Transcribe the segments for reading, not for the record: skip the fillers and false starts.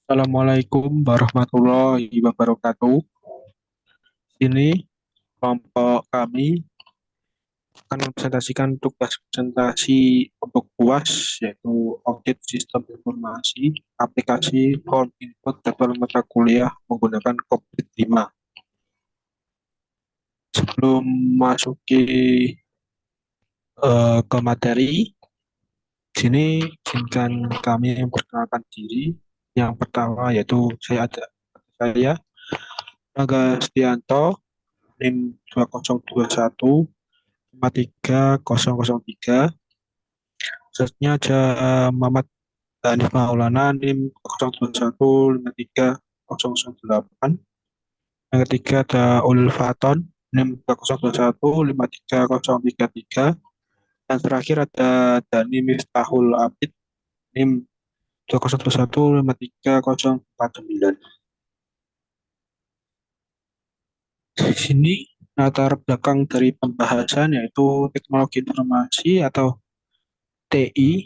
Assalamualaikum warahmatullahi wabarakatuh. Ini kelompok kami akan mempresentasikan tugas presentasi untuk UAS, yaitu Audit Sistem Informasi, Aplikasi Form Input Jadwal Mata Kuliah menggunakan COVID 5. Sebelum masuki ke materi, di sini izinkan kami memperkenalkan diri. Yang pertama yaitu saya Naga Setianto, NIM 2021 53.003. Selanjutnya ada Muhammad Hanif Maulana NIM 02153.008. Yang ketiga ada Ulul Faton NIM 202153.033. Dan terakhir ada Dani Miftahul Abid NIM 202153.049. Di sini latar belakang dari pembahasan yaitu teknologi informasi atau TI,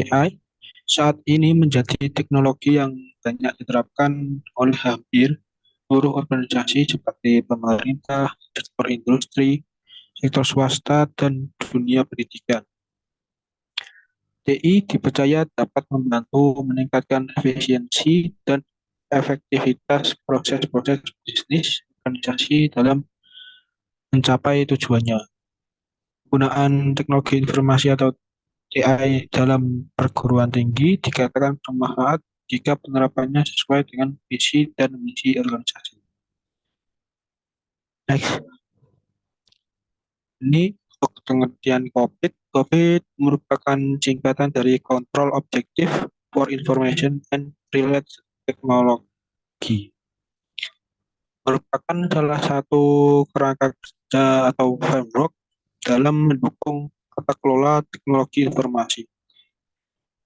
AI, saat ini menjadi teknologi yang banyak diterapkan oleh hampir seluruh organisasi seperti pemerintah, sektor industri, sektor swasta, dan dunia pendidikan. TI dipercaya dapat membantu meningkatkan efisiensi dan efektivitas proses-proses bisnis organisasi dalam mencapai tujuannya. Penggunaan teknologi informasi atau AI dalam perguruan tinggi dikatakan bermanfaat jika penerapannya sesuai dengan visi dan misi organisasi. Next, ini untuk pengertian COVID. COVID merupakan singkatan dari Control Objective for Information and Related Technology. Merupakan salah satu kerangka kerja atau framework dalam mendukung tata kelola teknologi informasi.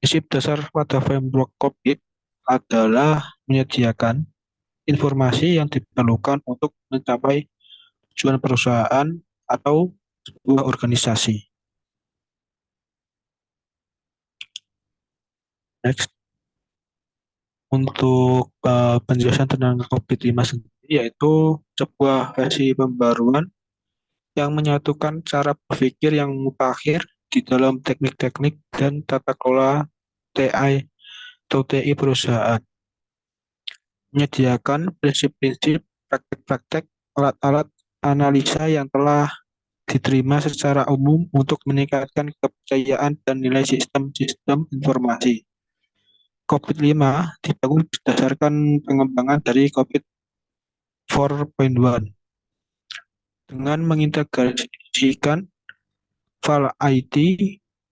Prinsip dasar pada framework COVID adalah menyediakan informasi yang diperlukan untuk mencapai tujuan perusahaan atau sebuah organisasi. Next, untuk penjelasan tentang COVID-5 sendiri, yaitu sebuah versi pembaruan yang menyatukan cara berpikir yang mutakhir di dalam teknik-teknik dan tata kelola TI atau TI perusahaan, menyediakan prinsip-prinsip, praktek-praktek, alat-alat analisa yang telah diterima secara umum untuk meningkatkan kepercayaan dan nilai sistem-sistem informasi. COVID-5 dibangun berdasarkan pengembangan dari COVID 4.1 dengan mengintegrasikan file IT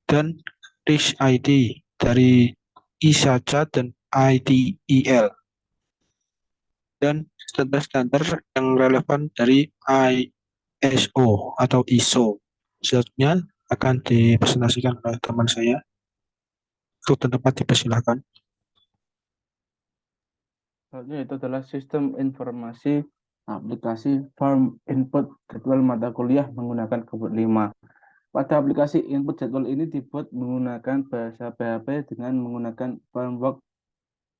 dan RIS IT dari ISACA dan ITIL dan standar-standar yang relevan dari ISO atau ISO. Selanjutnya akan dipresentasikan oleh teman saya. Untuk tempat dipersilakan. Selanjutnya itu adalah sistem informasi aplikasi form input jadwal mata kuliah menggunakan COVID 5. Pada aplikasi input jadwal ini dibuat menggunakan bahasa PHP dengan menggunakan framework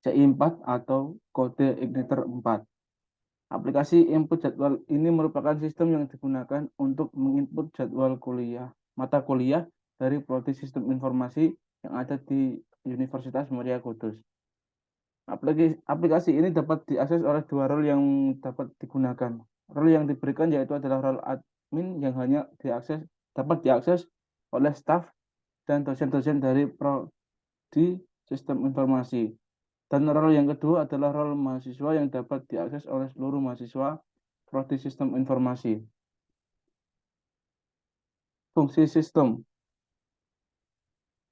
CI4 atau kode Igniter 4. Aplikasi input jadwal ini merupakan sistem yang digunakan untuk menginput jadwal mata kuliah dari prodi sistem informasi yang ada di Universitas Muria Kudus. Aplikasi ini dapat diakses oleh dua role yang dapat digunakan. Role yang diberikan yaitu adalah role admin yang hanya dapat diakses oleh staf dan dosen-dosen dari prodi sistem informasi. Dan role yang kedua adalah role mahasiswa yang dapat diakses oleh seluruh mahasiswa prodi sistem informasi. Fungsi sistem.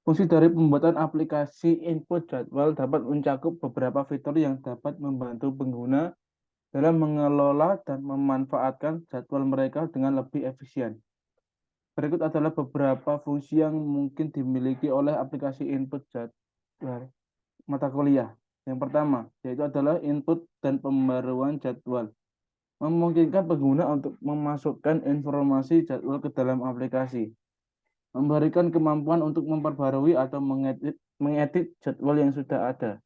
Fungsi dari pembuatan aplikasi input jadwal dapat mencakup beberapa fitur yang dapat membantu pengguna dalam mengelola dan memanfaatkan jadwal mereka dengan lebih efisien. Berikut adalah beberapa fungsi yang mungkin dimiliki oleh aplikasi input jadwal mata kuliah. Yang pertama, yaitu adalah input dan pembaruan jadwal. Memungkinkan pengguna untuk memasukkan informasi jadwal ke dalam aplikasi. Memberikan kemampuan untuk memperbarui atau mengedit jadwal yang sudah ada.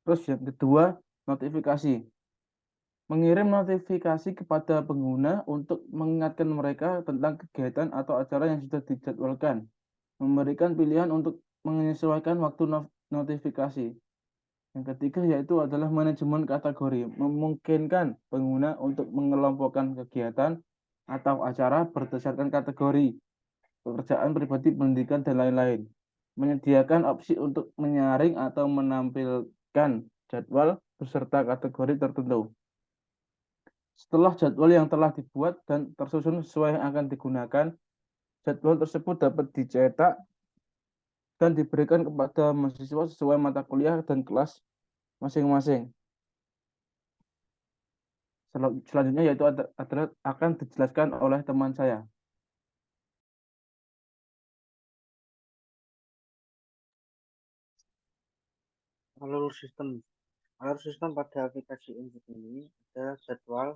Terus yang kedua, notifikasi. Mengirim notifikasi kepada pengguna untuk mengingatkan mereka tentang kegiatan atau acara yang sudah dijadwalkan. Memberikan pilihan untuk menyesuaikan waktu notifikasi. Yang ketiga yaitu adalah manajemen kategori, memungkinkan pengguna untuk mengelompokkan kegiatan atau acara berdasarkan kategori, pekerjaan pribadi, pendidikan, dan lain-lain. Menyediakan opsi untuk menyaring atau menampilkan jadwal beserta kategori tertentu. Setelah jadwal yang telah dibuat dan tersusun sesuai yang akan digunakan, jadwal tersebut dapat dicetak dan diberikan kepada mahasiswa sesuai mata kuliah dan kelas masing-masing. Selanjutnya yaitu adalah akan dijelaskan oleh teman saya. Alur sistem pada aplikasi input ini ada jadwal,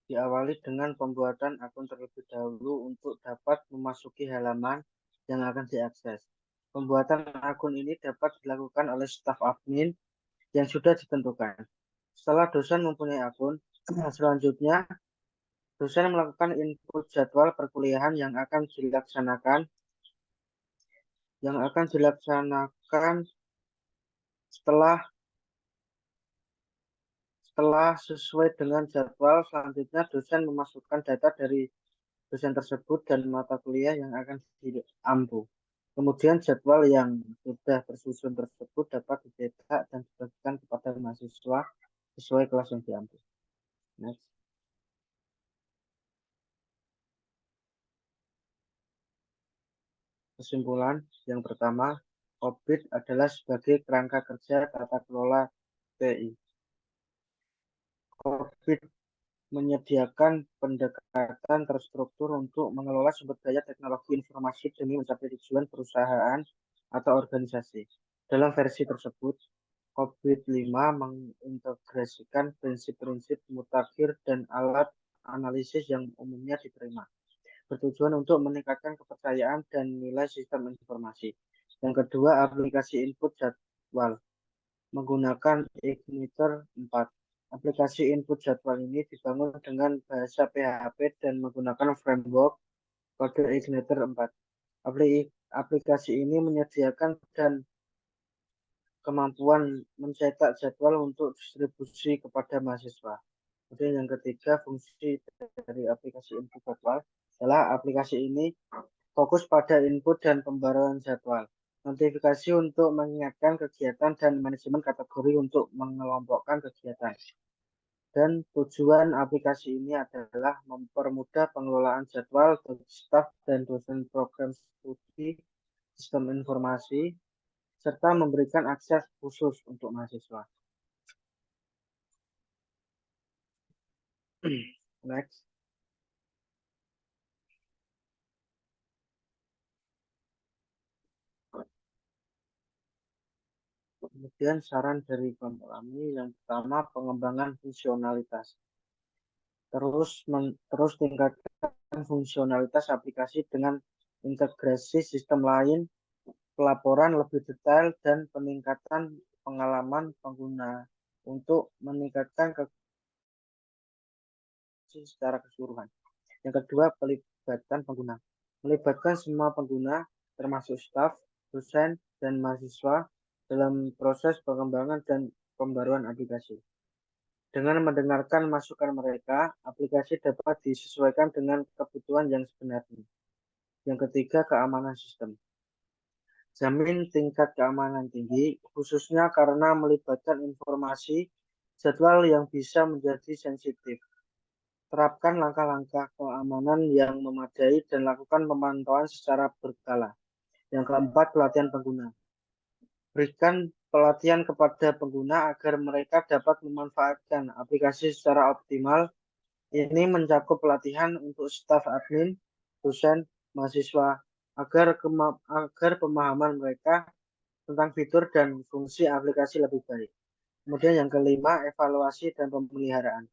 diawali dengan pembuatan akun terlebih dahulu untuk dapat memasuki halaman yang akan diakses. Pembuatan akun ini dapat dilakukan oleh staf admin yang sudah ditentukan. Setelah dosen mempunyai akun, selanjutnya dosen melakukan input jadwal perkuliahan yang akan dilaksanakan setelah sesuai dengan jadwal. Selanjutnya dosen memasukkan data dari dosen tersebut dan mata kuliah yang akan diampu. Kemudian jadwal yang sudah tersusun tersebut dapat dicetak dan dibagikan kepada mahasiswa sesuai kelas yang diampu. Next. Kesimpulan yang pertama, OBIT adalah sebagai kerangka kerja tata kelola TI. OBIT menyediakan pendekatan terstruktur untuk mengelola sumber daya teknologi informasi demi mencapai tujuan perusahaan atau organisasi. Dalam versi tersebut, OBIT 5 mengintegrasikan prinsip-prinsip mutakhir dan alat analisis yang umumnya diterima, bertujuan untuk meningkatkan kepercayaan dan nilai sistem informasi. Yang kedua, aplikasi input jadwal menggunakan Igniter 4. Aplikasi input jadwal ini dibangun dengan bahasa PHP dan menggunakan framework kode Igniter 4. Aplikasi ini menyediakan dan kemampuan mencetak jadwal untuk distribusi kepada mahasiswa. Kemudian yang ketiga, fungsi dari aplikasi input jadwal adalah aplikasi ini fokus pada input dan pembaruan jadwal, notifikasi untuk mengingatkan kegiatan, dan manajemen kategori untuk mengelompokkan kegiatan. Dan tujuan aplikasi ini adalah mempermudah pengelolaan jadwal bagi staf dan dosen program studi sistem informasi, serta memberikan akses khusus untuk mahasiswa. Next. Kemudian saran dari kelompok kami yang pertama, pengembangan fungsionalitas. Terus tingkatkan fungsionalitas aplikasi dengan integrasi sistem lain, pelaporan lebih detail, dan peningkatan pengalaman pengguna untuk meningkatkan secara keseluruhan. Yang kedua, pelibatan pengguna. Melibatkan semua pengguna, termasuk staf, dosen, dan mahasiswa dalam proses pengembangan dan pembaruan aplikasi. Dengan mendengarkan masukan mereka, aplikasi dapat disesuaikan dengan kebutuhan yang sebenarnya. Yang ketiga, keamanan sistem. Jamin tingkat keamanan tinggi, khususnya karena melibatkan informasi jadwal yang bisa menjadi sensitif. Terapkan langkah-langkah keamanan yang memadai dan lakukan pemantauan secara berkala. Yang keempat, pelatihan pengguna. Berikan pelatihan kepada pengguna agar mereka dapat memanfaatkan aplikasi secara optimal. Ini mencakup pelatihan untuk staf admin, dosen, mahasiswa, agar pemahaman mereka tentang fitur dan fungsi aplikasi lebih baik. Kemudian yang kelima, evaluasi dan pemeliharaan.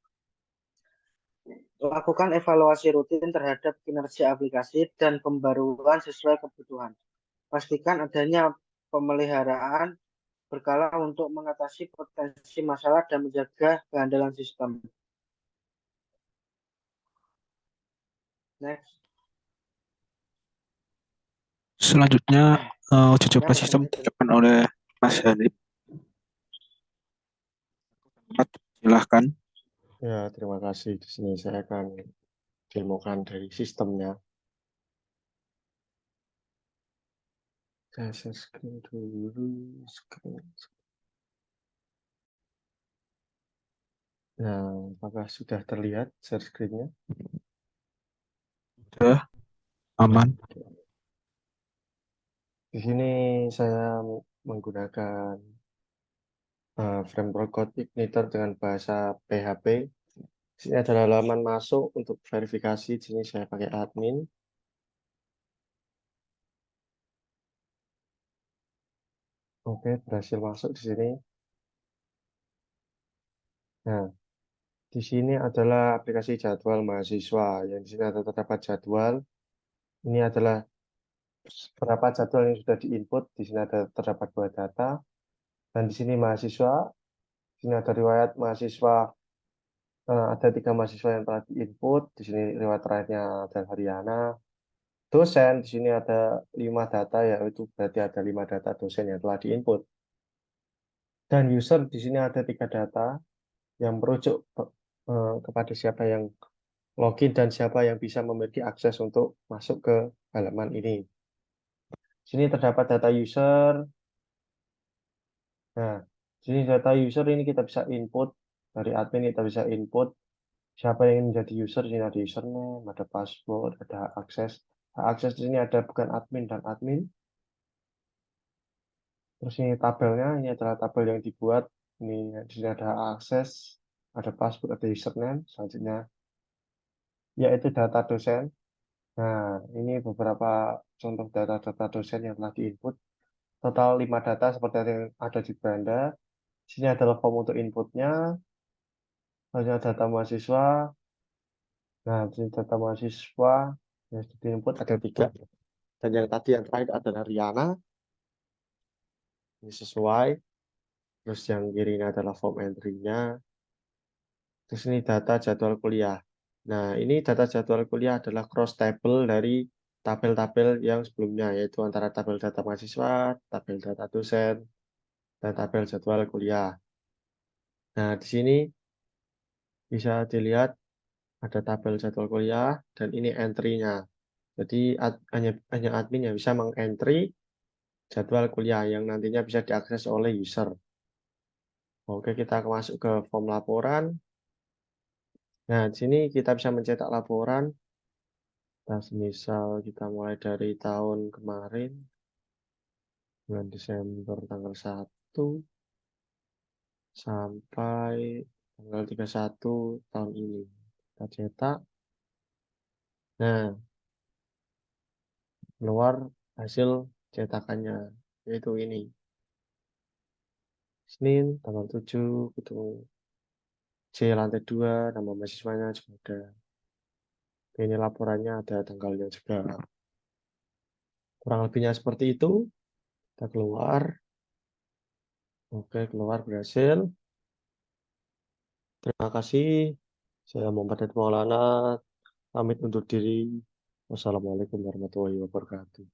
Lakukan evaluasi rutin terhadap kinerja aplikasi dan pembaruan sesuai kebutuhan. Pastikan adanya pemeliharaan berkala untuk mengatasi potensi masalah dan menjaga keandalan sistem. Next. Selanjutnya, uji Ya, coba Mas sistem Hanif. dilakukan oleh Mas Hanif. Silahkan. Ya, terima kasih. Di sini saya akan demokan dari sistemnya. Saya share screen dulu. Nah, apakah sudah terlihat share screen-nya? Sudah aman. Di sini saya menggunakan framework code Igniter dengan bahasa PHP. Di sini adalah halaman masuk untuk verifikasi. Di sini saya pakai admin. Oke, berhasil masuk di sini. Nah, di sini adalah aplikasi jadwal mahasiswa. Yang di sini ada terdapat jadwal. Ini adalah berapa jadwal yang sudah diinput. Di sini ada terdapat 2 data. Dan di sini mahasiswa. Di sini ada riwayat mahasiswa. Ada 3 mahasiswa yang telah diinput. Di sini riwayat terakhirnya adalah Haryana. Dosen, di sini ada 5 data, yaitu berarti ada 5 data dosen yang telah diinput. Dan user di sini ada 3 data yang merujuk kepada siapa yang login dan siapa yang bisa memiliki akses untuk masuk ke halaman ini. Di sini terdapat data user. Nah, di sini data user ini kita bisa input dari admin, kita bisa input siapa yang ingin menjadi user. Di sini ada username, ada password, ada hak akses. Hak akses di sini ada bukan admin dan admin. Terus ini tabelnya, ini adalah tabel yang dibuat. Ini di sini ada hak akses, ada password, ada username. Selanjutnya yaitu data dosen. Nah, ini beberapa contoh data-data dosen yang telah diinput. Total 5 data seperti yang ada di Beranda. Sini adalah form untuk inputnya. Hanya data mahasiswa. Nah, di sini data mahasiswa yang sudah diinput ada 3. Dan yang tadi yang terakhir adalah Riana. Ini sesuai. Terus yang kiri ini adalah form entry-nya. Terus ini data jadwal kuliah. Nah, ini data jadwal kuliah adalah cross table dari tabel-tabel yang sebelumnya, yaitu antara tabel data mahasiswa, tabel data dosen, dan tabel jadwal kuliah. Nah, di sini bisa dilihat ada tabel jadwal kuliah, dan ini entry-nya. Jadi, hanya admin yang bisa meng-entry jadwal kuliah yang nantinya bisa diakses oleh user. Oke, kita masuk ke form laporan. Nah, di sini kita bisa mencetak laporan. Nah, misal kita mulai dari tahun kemarin, bulan Desember tanggal 1 sampai tanggal 31 tahun ini. Kita cetak. Nah, keluar hasil cetakannya, yaitu ini. Senin, tanggal 7, ketemu C lantai 2, nama mahasiswanya juga ada. Ini laporannya ada tanggalnya juga. Kurang lebihnya seperti itu. Kita keluar. Oke, keluar berhasil. Terima kasih. Saya Muhammad Maulana. Pamit undur diri. Wassalamualaikum warahmatullahi wabarakatuh.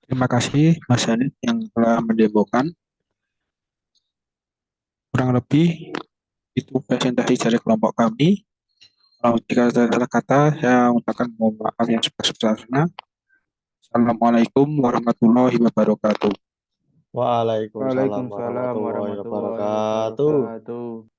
Terima kasih Mas Hanif yang telah mendemokan. Kurang lebih itu presentasi dari kelompok kami. Kalau jika ada salah kata, saya mengucapkan mohon maaf yang sebesar-besarnya. Assalamualaikum warahmatullahi wabarakatuh. Waalaikumsalam Waalaikumsalam warahmatullahi warahmatullahi wabarakatuh. wabarakatuh.